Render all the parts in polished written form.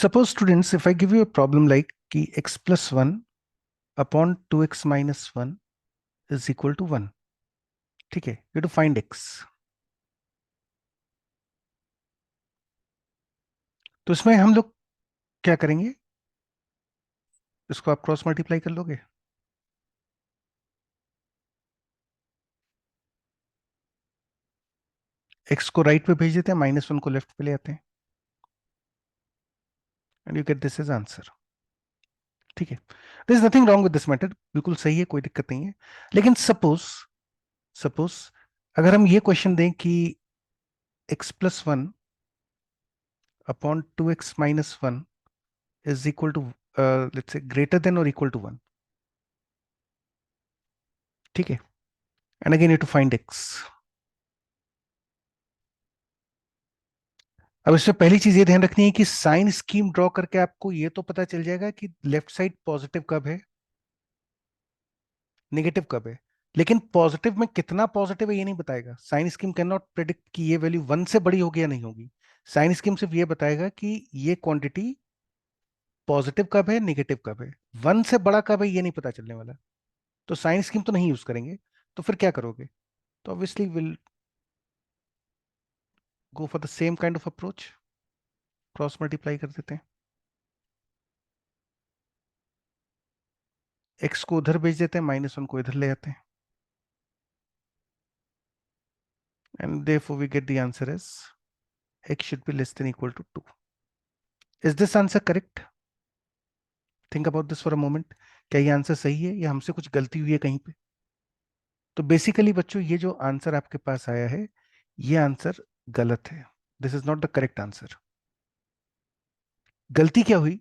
Suppose students, if I give you a problem like कि x plus 1 upon 2x minus 1 is equal to 1. ठीक है, you have to find x. तो इसमें हम लोग क्या करेंगे? इसको आप क्रॉस मल्टीप्लाई कर लोगे. x को राइट पे भेज देते हैं, -1 को लेफ्ट पे ले आते हैं, and you get this is answer. ठीक है, there is nothing wrong with this method, बिल्कुल सही है, कोई दिक्कत नहीं है. लेकिन सपोज सपोज अगर हम ये क्वेश्चन दें कि x plus 1 upon 2x minus 1 is equal to let's say greater than or equal to 1. ठीक है, and again you have to find x. अब इसमें पहली चीज ये ध्यान रखनी है कि साइन स्कीम ड्रॉ करके आपको ये तो पता चल जाएगा कि लेफ्ट साइड पॉजिटिव कब है, नेगेटिव कब है. लेकिन पॉजिटिव में कितना पॉजिटिव है ये नहीं बताएगा. Sign scheme can not predict कि ये वैल्यू 1 से बड़ी होगी या नहीं होगी. साइन स्कीम सिर्फ ये बताएगा कि ये क्वांटिटी पॉजिटिव कब है, नेगेटिव कब है. 1 से बड़ा कब है ये नहीं पता चलने वाला. तो साइन स्कीम तो नहीं यूज करेंगे. तो फिर क्या करोगे? तो obviously will go for the same kind of approach. Cross multiply कर देते हैं, एक्स को उधर भेज देते हैं, -1 को इधर ले आते हैं, and therefore we get the answer as x should be less than equal to 2. Is this answer correct? Think about this for a moment. क्या ये आंसर सही है या हमसे कुछ गलती हुई है कहीं पे? तो बेसिकली बच्चों, ये जो आंसर आपके पास आया है ये आंसर गलत है. This is not the correct answer. गलती क्या हुई?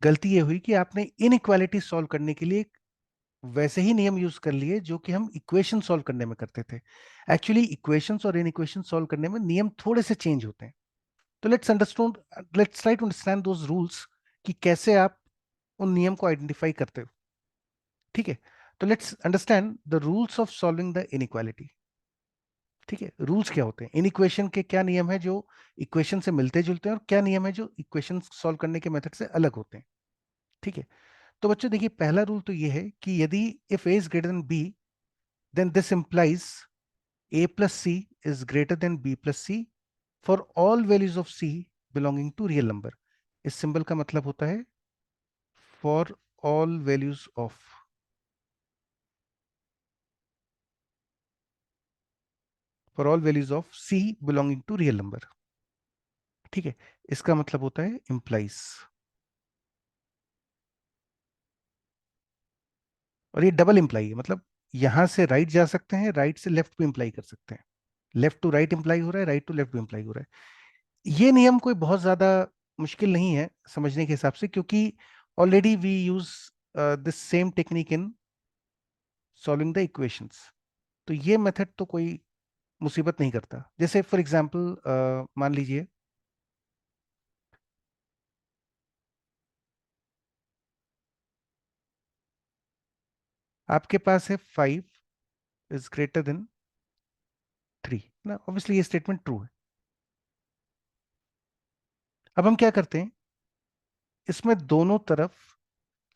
गलती ये हुई कि आपने इनइक्वालिटी सॉल्व करने के लिए वैसे ही नियम यूज कर लिए जो कि हम इक्वेशन सॉल्व करने में करते थे. एक्चुअली इक्वेशंस और इनइक्वेशन सॉल्व करने में नियम थोड़े से चेंज होते हैं. तो let's try to understand those rules कि कैसे आप उन नियम को आइडेंटिफाई करते हो. ठीक है, तो let's understand the rules of solving the inequality. ठीक है, रूल्स क्या होते हैं, इन इक्वेशन के क्या नियम है जो इक्वेशन से मिलते जुलते हैं, और क्या नियम है जो इक्वेशन सॉल्व करने के मेथड से अलग होते हैं. ठीक है, तो बच्चों देखिए, पहला रूल तो ये है कि यदि if a is greater than b, then this implies a plus c is greater than b plus c for all values of c belonging to real number. इस सिंबल का मतलब होता है for all values of, for all values of c belonging to real number. ठीक है, इसका मतलब होता है implies. और ये डबल इंप्लाई है, मतलब यहां से राइट जा सकते हैं, राइट से लेफ्ट भी इंप्लाई कर सकते हैं. लेफ्ट टू राइट इंप्लाई हो रहा है, राइट टू लेफ्ट भी इंप्लाई हो रहा है. ये नियम कोई बहुत ज्यादा मुश्किल नहीं है समझने के हिसाब से, क्योंकि already we use this same technique in solving the equations. तो ये मेथड तो कोई मुसीबत नहीं करता. जैसे फॉर एग्जांपल मान लीजिए आपके पास है 5 इज ग्रेटर देन 3 ना. ऑब्वियसली ये स्टेटमेंट ट्रू है. अब हम क्या करते हैं, इसमें दोनों तरफ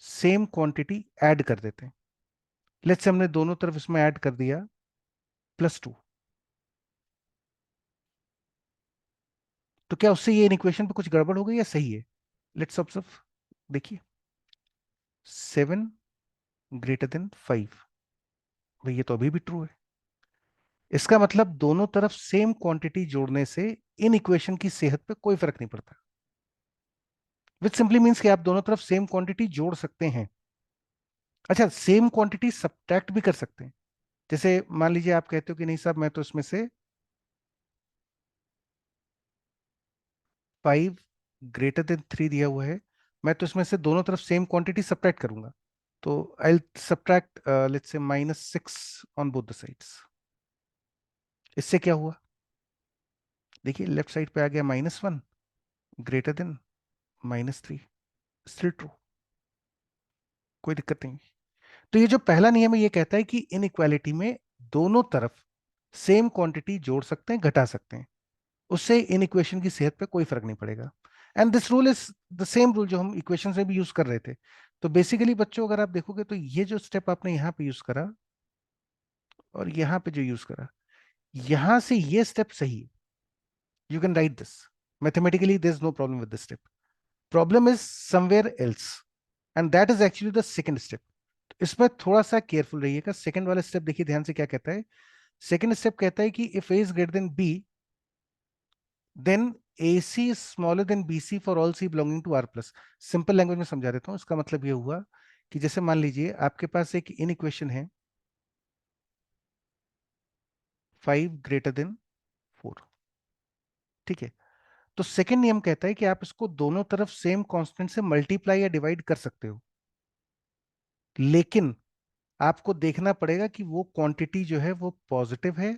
सेम क्वांटिटी ऐड कर देते हैं. लेट्स से हमने दोनों तरफ इसमें ऐड कर दिया +2. तो क्या उससे ये इक्वेशन पे कुछ गड़बड़ हो गई या सही है? Let's observe. देखिए, 7 ग्रेटर देन 5, भाई ये तो अभी भी ट्रू है. इसका मतलब दोनों तरफ सेम क्वांटिटी जोड़ने से इन इक्वेशन की सेहत पे कोई फर्क नहीं पड़ता. विच सिंपली मीन्स कि आप दोनों तरफ सेम क्वांटिटी जोड़ सकते हैं. अच्छा, सेम क्वांटिटी सब्ट्रैक्ट भी कर सकते हैं. जैसे मान लीजिए आप कहते हो कि नहीं साहब, मैं तो इसमें से 5 ग्रेटर देन 3 दिया हुआ है, मैं तो इसमें से दोनों तरफ सेम क्वांटिटी सब्ट्रैक्ट करूंगा. तो आई subtract let's say -6 on both the sides. इससे क्या हुआ? देखिए, लेफ्ट साइड पे आ गया -1 ग्रेटर देन -3. स्टिल ट्रू, कोई दिक्कत नहीं. तो ये जो पहला नियम है ये कहता है कि इनइक्वालिटी में दोनों तरफ सेम क्वांटिटी जोड़ सकते हैं, घटा सकते हैं, उससे इन इक्वेशन की सेहत पे कोई फर्क नहीं पड़ेगा. And this rule is the same rule जो हम इक्वेशन में भी यूज कर रहे थे। तो बेसिकली बच्चों अगर आप देखोगे तो ये जो स्टेप आपने यहाँ पे यूज करा और यहाँ पे जो यूज करा, यहां से ये स्टेप सही है, you can write this mathematically, there is no problem with this step. Problem is somewhere else, and that is actually the second step. इसमें थोड़ा सा केयरफुल रहिएगा। सेकंड वाला स्टेप देखिए ध्यान से क्या कहता है। सेकंड स्टेप कहता है कि if a is greater than b, then AC is smaller than BC for all C belonging to R plus। Simple language में समझा देता हूँ। इसका मतलब ये हुआ कि जैसे मान लीजिए आपके पास एक इन इक्वेशन है 5 > 4, ठीक है। तो सेकंड नियम कहता है कि आप इसको दोनों तरफ सेम कांस्टेंट से मल्टीप्लाई या डिवाइड कर सकते हो, लेकिन आपको देखना पड़ेगा कि वो क्वांटिटी जो है वो पॉजिटिव है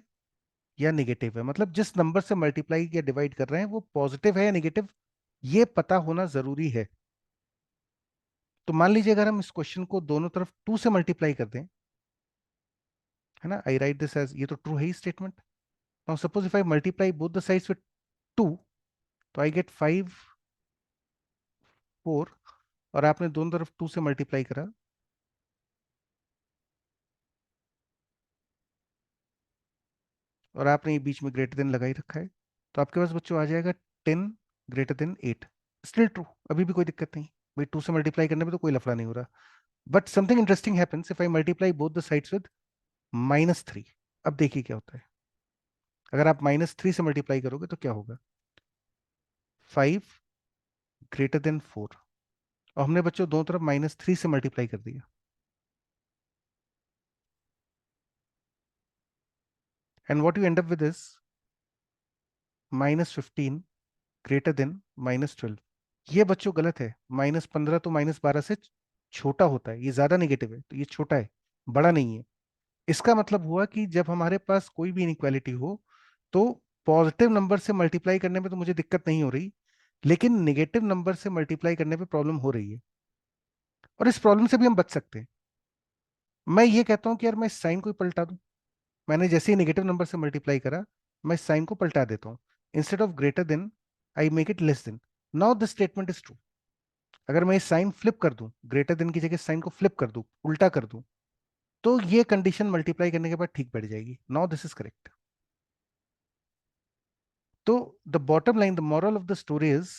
या निगेटिव है। मतलब जिस नंबर से मल्टीप्लाई या डिवाइड कर रहे हैं वो पॉजिटिव है या निगेटिव, ये पता होना जरूरी है। तो मान लीजिए अगर हम इस क्वेश्चन को दोनों तरफ 2 से मल्टीप्लाई कर दें, है ना, आई राइट दिस एज, ये तो ट्रू है ही statement. Now suppose if I multiply both the sides with 2, तो आई गेट 5 4, और आपने दोनों तरफ 2 से मल्टीप्लाई करा, और आपने ये बीच में ग्रेटर देन लगा ही रखा है, तो आपके पास बच्चों आ जाएगा 10 > 8। स्टिल ट्रू, अभी भी कोई दिक्कत नहीं। भाई 2 से मल्टीप्लाई करने में तो कोई लफड़ा नहीं हो रहा। But something interesting happens if I multiply both the sides with -3। अब देखिए क्या होता है। अगर आप -3 से मल्टीप्लाई करोगे तो क्या होगा, 5 > 4, और हमने बच्चों दोनों तरफ -3 से मल्टीप्लाई कर दिया, and what you end up with is -15 > -12। ये बच्चों गलत है। -15 तो -12 से छोटा होता है, ये ज्यादा नेगेटिव है, तो ये छोटा है, बड़ा नहीं है। इसका मतलब हुआ कि जब हमारे पास कोई भी इनइक्वालिटी हो, तो पॉजिटिव नंबर से मल्टीप्लाई करने में तो मुझे दिक्कत नहीं हो रही, लेकिन नेगेटिव नंबर से मल्टीप्लाई करने पे प्रॉब्लम हो रही है। और इस प्रॉब्लम से भी हम बच सकते हैं। मैं ये कहता हूं कि यार मैं इस साइन को ही पलटा दूं। मैंने जैसे ही नेगेटिव नंबर से मल्टीप्लाई करा, मैं इस साइन को पलटा देता हूं। Instead of greater than, I make it less than. Now this statement is true. अगर मैं इस साइन फ्लिप कर दूं, ग्रेटर देन की जगह साइन को फ्लिप कर दूं, उल्टा कर दूं, तो ये कंडीशन मल्टीप्लाई करने के बाद ठीक बैठ जाएगी। Now this is correct. तो the bottom line, the moral of the story is,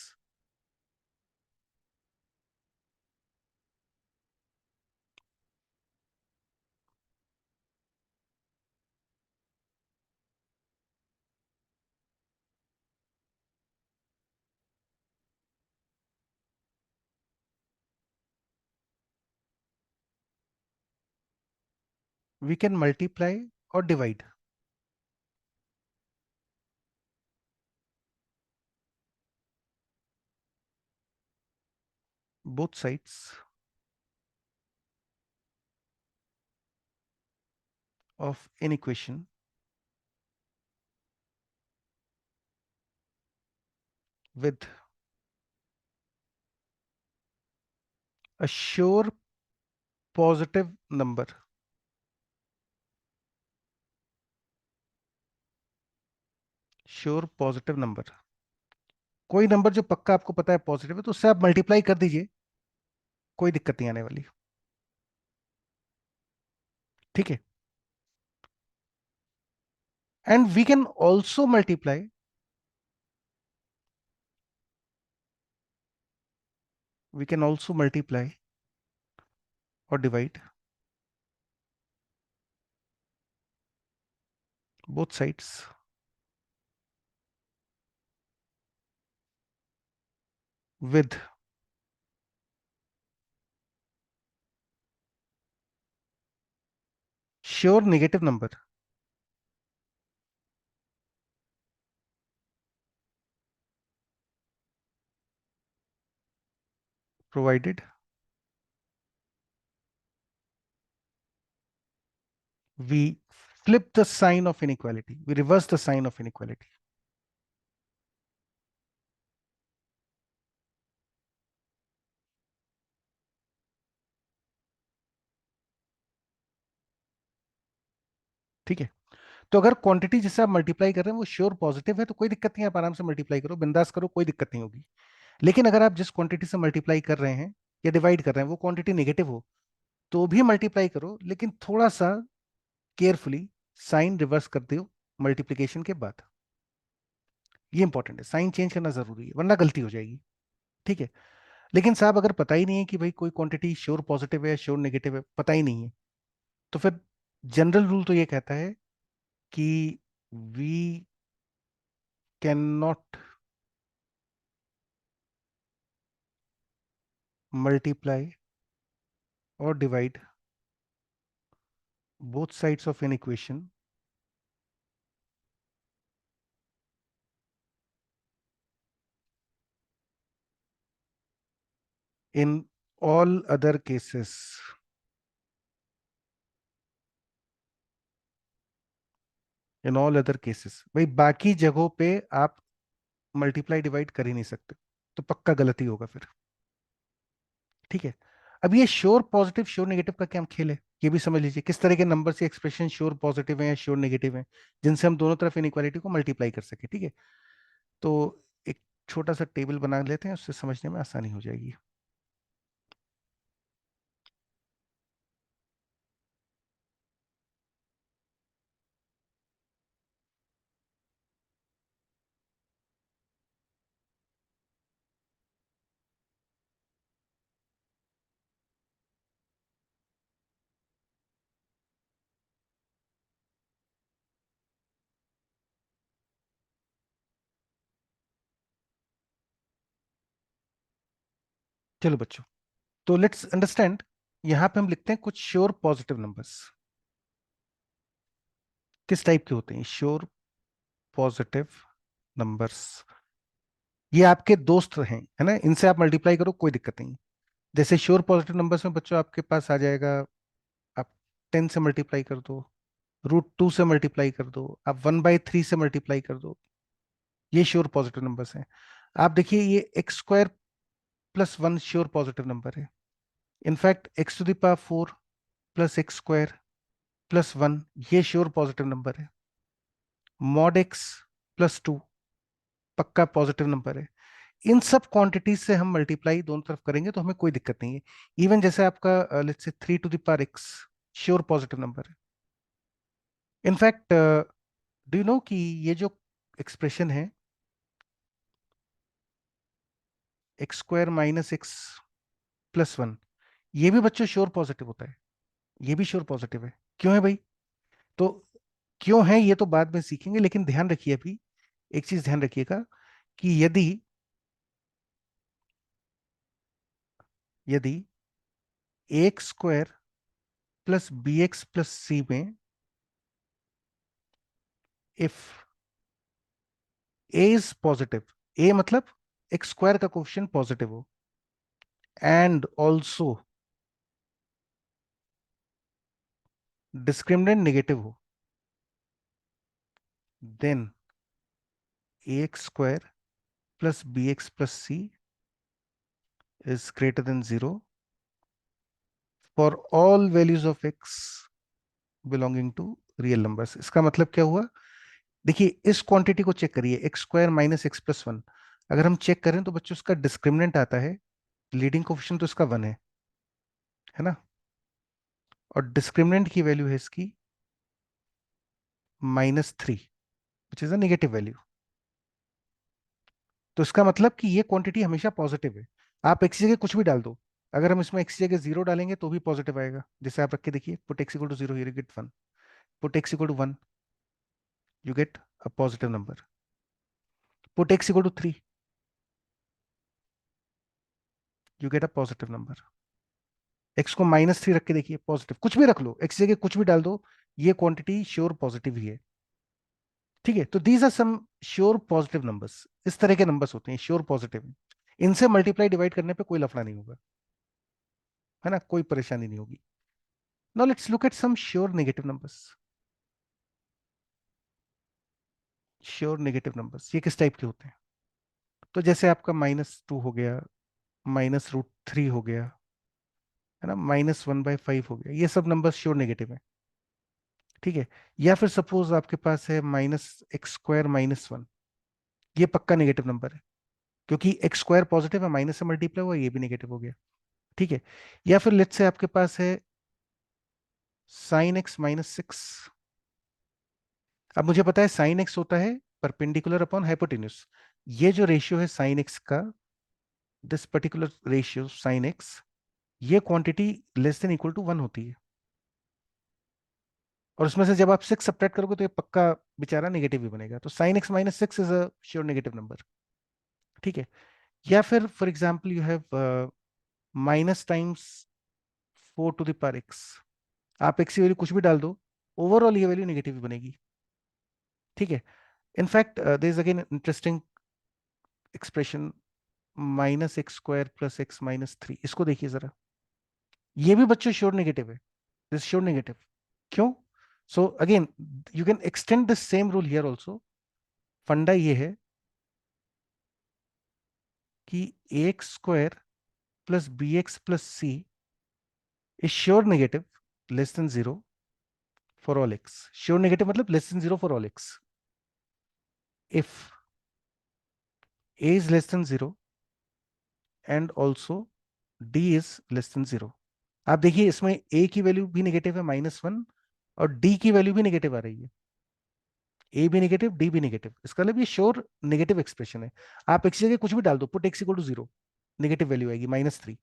we can multiply और divide both sides of an equation with a sure positive number। Sure positive number, कोई number जो पक्का आपको पता है positive है, तो उससे आप मल्टीप्लाई कर दीजिए, कोई दिक्कत नहीं आने वाली। ठीक है। And we can also multiply, we can also multiply और divide both sides with sure negative number provided we flip the sign of inequality, we reverse the sign of inequality। ठीक है। तो अगर क्वांटिटी जिससे आप मल्टीप्लाई कर रहे हैं वो श्योर पॉजिटिव है, तो कोई दिक्कत नहीं है, आप आराम से मल्टीप्लाई करो, बिंदास करो, कोई दिक्कत नहीं होगी। लेकिन अगर आप जिस क्वांटिटी से मल्टीप्लाई कर रहे हैं या डिवाइड कर रहे हैं वो क्वांटिटी नेगेटिव हो, तो भी मल्टीप्लाई करो, लेकिन थोड़ा सा केयरफुली साइन रिवर्स कर दो मल्टीप्लीकेशन के बाद। ये इंपॉर्टेंट है, साइन चेंज करना जरूरी है, वरना गलती हो जाएगी। ठीक है। लेकिन साहब अगर पता ही नहीं है कि भाई कोई क्वांटिटी श्योर पॉजिटिव है या श्योर नेगेटिव है, पता ही नहीं है, तो फिर जनरल रूल तो ये कहता है कि वी कैन नॉट मल्टीप्लाई और divide both sides of an equation in all other cases। In all other cases, भाई बाकी जगहों पे आप मल्टीप्लाई डिवाइड कर ही नहीं सकते, तो पक्का गलती होगा फिर। ठीक है। अब ये श्योर पॉजिटिव श्योर नेगेटिव का क्या खेल है, ये भी समझ लीजिए किस तरह के नंबर से एक्सप्रेशन श्योर पॉजिटिव है या श्योर नेगेटिव है, जिनसे हम दोनों तरफ इनइक्वालिटी को मल्टीप्लाई कर सके। ठीक है। तो एक छोटा सा टेबल बना लेते हैं, उससे समझने में आसानी हो जाएगी। चलो बच्चों, तो लेट्स अंडरस्टैंड। यहां पे हम लिखते हैं कुछ श्योर पॉजिटिव नंबर्स। किस टाइप के होते हैं श्योर पॉजिटिव नंबर्स? ये आपके दोस्त हैं, है ना, इनसे आप मल्टीप्लाई करो कोई दिक्कत नहीं। जैसे श्योर पॉजिटिव नंबर्स में बच्चों आपके पास आ जाएगा, आप 10 से मल्टीप्लाई कर दो, √2 से मल्टीप्लाई कर दो, आप 1/3 से मल्टीप्लाई कर दो। ये श्योर पॉजिटिव नंबर्स हैं। आप देखिए ये x² + 1 श्योर पॉजिटिव नंबर है। इनफैक्ट x⁴ + x² + 1 ये श्योर पॉजिटिव नंबर है। mod x + 2 पक्का पॉजिटिव नंबर है। इन सब क्वांटिटीज से हम मल्टीप्लाई दोनों तरफ करेंगे तो हमें कोई दिक्कत नहीं है। इवन जैसे आपका let's say 3⁴ sure positive number है। इनफैक्ट डू यू नो कि ये जो एक्सप्रेशन है x² - x + 1, ये भी बच्चों श्योर पॉजिटिव होता है। ये भी श्योर पॉजिटिव है। क्यों है भाई? तो क्यों है ये तो बाद में सीखेंगे, लेकिन ध्यान रखिए अभी एक चीज ध्यान रखिएगा कि यदि यदि a² + bx + c में if a is positive, a मतलब x² का कोफिशिएंट पॉजिटिव हो, एंड ऑल्सो डिस्क्रिमिनेंट नेगेटिव हो, then ax² + bx + c is greater than 0 for all values of x belonging to real numbers. इसका मतलब क्या हुआ? देखिए इस क्वांटिटी को चेक करिए, x² - x + 1। अगर हम चेक करें तो बच्चों उसका डिस्क्रिमिनेंट आता है, लीडिंग कोफिशिएंट तो इसका 1 है ना, और डिस्क्रिमिनेंट की वैल्यू है इसकी -3, which is a negative value. तो इसका मतलब कि ये क्वांटिटी हमेशा पॉजिटिव है। आप x की जगह कुछ भी डाल दो, अगर हम इसमें x की जगह 0 डालेंगे तो भी पॉजिटिव आएगा। जैसे आप रख के देखिए, put x = 0 here you get 1, put x = 1 you get a positive number, put x = 3 you get a positive number. x को -3 रख के देखिए, पॉजिटिव। कुछ भी रख लो, x की जगह कुछ भी डाल दो, ये क्वांटिटी श्योर पॉजिटिव ही है। ठीक है। तो these are some sure positive numbers. इस तरह के नंबर्स होते हैं श्योर पॉजिटिव, इनसे मल्टीप्लाई डिवाइड करने पे कोई लफड़ा नहीं होगा, है ना, कोई परेशानी नहीं होगी। Now let's look at some sure negative numbers. Sure negative numbers ये किस टाइप के होते हैं? तो जैसे आपका -2 हो गया, -√3 हो गया, है ना, -1/5 हो गया, ये सब नंबर श्योर नेगेटिव है। ठीक है। या फिर सपोज आपके पास है -x² - 1, ये पक्का नेगेटिव नंबर है। क्योंकि एक्स स्क्वायर पॉजिटिव है, माइनस से मल्टीप्लाई हुआ, ये भी नेगेटिव हो गया। ठीक है। या फिर लेट्स से आपके पास है sin x - 6। अब मुझे पता है sin x होता है परपेंडिकुलर अपॉन हाइपोटेन्यूज। ये जो रेशियो है sin x का, this particular ratio sin x, ये quantity less than equal to 1 होती है। और उसमें से जब आप 6 सब्ट्रैक्ट करोगे तो ये पक्का बेचारा नेगेटिव ही बनेगा। तो sin x - 6 is a sure negative number. ठीक है। या फिर for example you have minus times 4 to the power x। आप x की वैल्यू कुछ भी डाल दो, ओवरऑल ये वैल्यू नेगेटिव ही बनेगी। ठीक है। In fact there is again interesting expression, -x² + x - 3। इसको देखिए जरा, ये भी बच्चों श्योर नेगेटिव है, दिस श्योर नेगेटिव। क्यों? So again you can extend this same rule here also. फंडा ये है कि ax² + bx + c is sure negative less than 0 for all x। sure negative मतलब less than 0 for all x if a is less than 0 and also d is less than 0। आप देखिए इसमें a की value भी negative है -1, और d की value भी नेगेटिव आ रही है। ए भी नेगेटिव, डी भी नेगेटिव, इसका मतलब ये श्योर नेगेटिव एक्सप्रेशन है। आप x जगह कुछ भी डाल दो, पुट x = 0, नेगेटिव वैल्यू आएगी -3।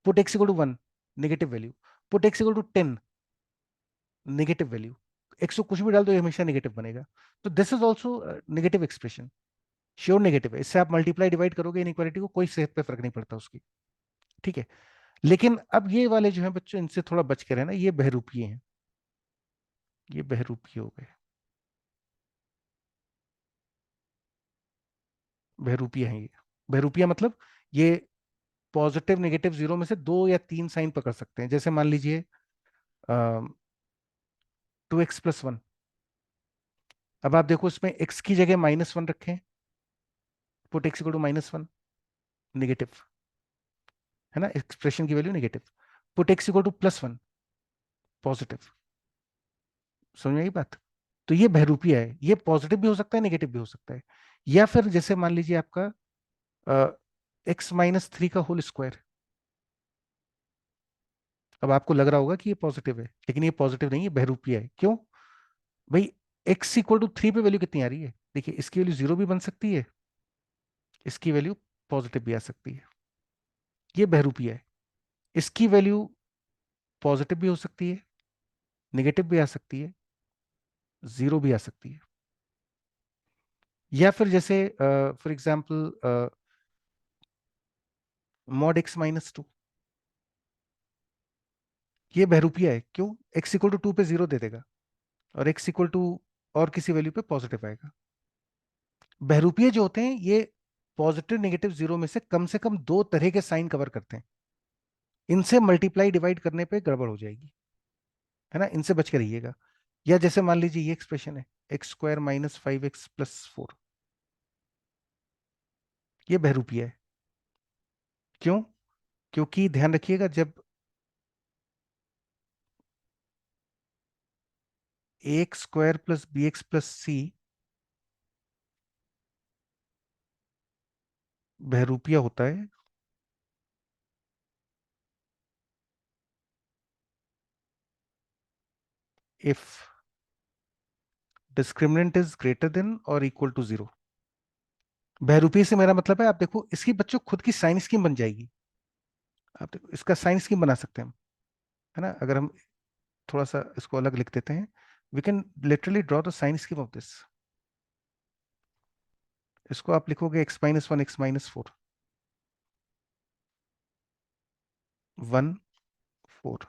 Put x = 1, negative value. Put x = 10, negative value. x को कुछ भी डाल दो, ये हमेशा नेगेटिव बनेगा। तो this is also negative expression, sure negative है। इससे आप मल्टीप्लाई डिवाइड करोगे इनइक्वालिटी को, कोई सेहत पे फर्क नहीं पड़ता उसकी। ठीक है। लेकिन अब ये वाले जो है बच्चों, इनसे थोड़ा बच के रहना, ये बहरूपीय हैं, ये बहरूपीय हो गए। बहरूपीय हैं ये। बहरूपीय मतलब ये पॉजिटिव नेगेटिव जीरो में से 2 या 3 साइन पकड़ सकते हैं। जैसे मान लीजिए 2x + 1। अब आप देखो इसमें x की जगह -1 रखें, पुट x = -1, नेगेटिव है ना, एक्सप्रेशन की value negative. Put x = +1, positive. समझ में आई बात? तो ये बहरूपीय है, ये पॉजिटिव भी हो सकता है, नेगेटिव भी हो सकता है। या फिर जैसे मान लीजिए आपका x - 3 का होल स्क्वायर। अब आपको लग रहा होगा कि ये पॉजिटिव है, लेकिन ये पॉजिटिव नहीं है, बहरूपीय है। क्यों भाई? x = 3 पे वैल्यू कितनी आ रही है? देखिए इसकी वैल्यू 0 भी बन सकती है, इसकी वैल्यू पॉजिटिव भी आ सकती है, ये बहरूपीय है। इसकी वैल्यू पॉजिटिव भी हो सकती है, नेगेटिव भी आ सकती है, 0 भी आ सकती है। या फिर जैसे फॉर एग्जाम्पल mod x - 2, ये बहरूपीय है। क्यों? x = 2 पे 0 दे देगा, और x और किसी वैल्यू पे पॉजिटिव आएगा। बहरूपीय जो होते हैं ये पॉजिटिव नेगेटिव जीरो में से कम 2 तरह के साइन कवर करते हैं। इनसे मल्टीप्लाई डिवाइड करने पे गड़बड़ हो जाएगी, है ना, इनसे बच के रहिएगा। या जैसे मान लीजिए ये एक्सप्रेशन है x² - 5x + 4, ये बहरूपीय है। क्यों? क्योंकि ध्यान रखिएगा, जब ax² + bx + c बहरूपीय होता है if discriminant is greater than or equal to 0। बहरूपीय से मेरा मतलब है, आप देखो इसकी बच्चों खुद की साइन स्कीम बन जाएगी। आप देखो इसका साइन स्कीम बना सकते हैं हम, है ना। अगर हम थोड़ा सा इसको अलग लिख देते हैं, we can literally draw the sign scheme of this. इसको आप लिखोगे x - 1 x - 4, 1 4।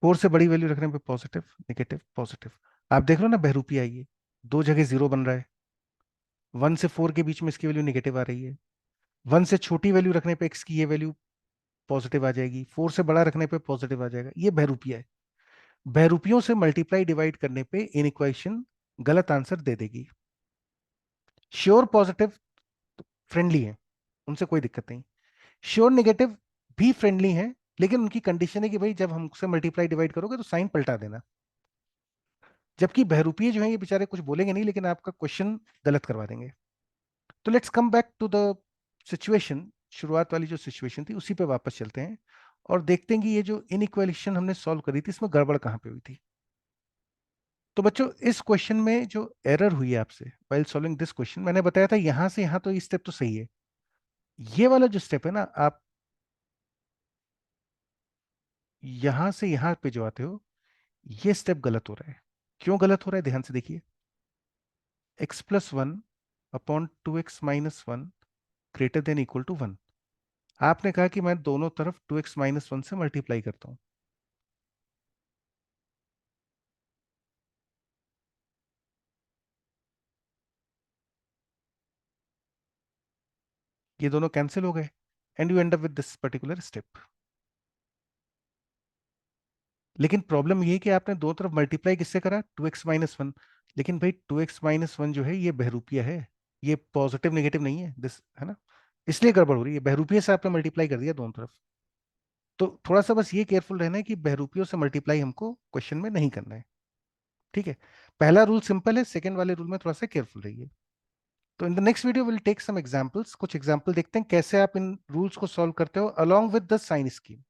4 से बड़ी वैल्यू रखने पे पॉजिटिव नेगेटिव पॉजिटिव। आप देख लो ना, बहरूपी आई है, 2 जगह 0 बन रहा है। 1 से 4 के बीच में इसकी वैल्यू नेगेटिव आ रही है। 1 से छोटी वैल्यू रखने पे x की ये वैल्यू पॉजिटिव आ जाएगी, 4 से बड़ा रखने पे पॉजिटिव आ जाएगा। ये बहरूपिया है। बहरूपियों से मल्टीप्लाई डिवाइड करने पे इन इक्वेशन गलत आंसर दे देगी। श्योर पॉजिटिव फ्रेंडली है, उनसे कोई दिक्कत नहीं। श्योर नेगेटिव भी फ्रेंडली है, लेकिन उनकी कंडीशन है कि भाई जब हमसे मल्टीप्लाई डिवाइड करोगे तो साइन पलटा देना। जबकि बहरूपीय जो है ये बेचारे कुछ बोलेंगे नहीं, लेकिन आपका क्वेश्चन गलत करवा देंगे। तो let's come back to the situation, शुरुआत वाली जो सिचुएशन थी उसी पे वापस चलते हैं और देखते हैं कि ये जो इनइक्वेशन हमने सॉल्व करी थी इसमें गड़बड़ कहाँ पे हुई थी। तो बच्चों इस क्वेश्चन में जो एरर हुई है आपसे व्हाइल सॉल्विंग दिस क्वेश्चन, मैंने बताया था यहां से यहां तो ये स्टेप तो सही है, ये वाला जो स्टेप है ना, आप यहां से यहां पे जो आते हो ये स्टेप गलत हो रहा है। क्यों गलत हो रहा है, ध्यान से देखिए। X plus one upon two x minus one greater than equal to one. आपने कहा कि मैं दोनों तरफ टू एक्स माइनस वन से मल्टीप्लाई करता हूं। ये दोनों कैंसिल हो गए and you end up with this particular step. लेकिन प्रॉब्लम ये है कि आपने दो तरफ मल्टीप्लाई किससे करा, टू एक्स माइनस वन। लेकिन भाई टू एक्स माइनस वन जो है ये बहरूपिया है, ये पॉजिटिव नेगेटिव नहीं है, दिस है ना, इसलिए गड़बड़ हो रही है। बहरूपिये से आपने मल्टीप्लाई कर दिया दोनों तरफ। तो थोड़ा सा बस ये केयरफुल रहना है कि बहरूपियों से मल्टीप्लाई हमको क्वेश्चन में नहीं करना है। ठीक है, पहला रूल सिंपल है, सेकंड वाले रूल में थोड़ा सा केयरफुल रहिए। तो in the next video will take some examples, कुछ एग्जांपल देखते हैं कैसे आप इन रूल्स को सॉल्व करते हो along with the sign scheme.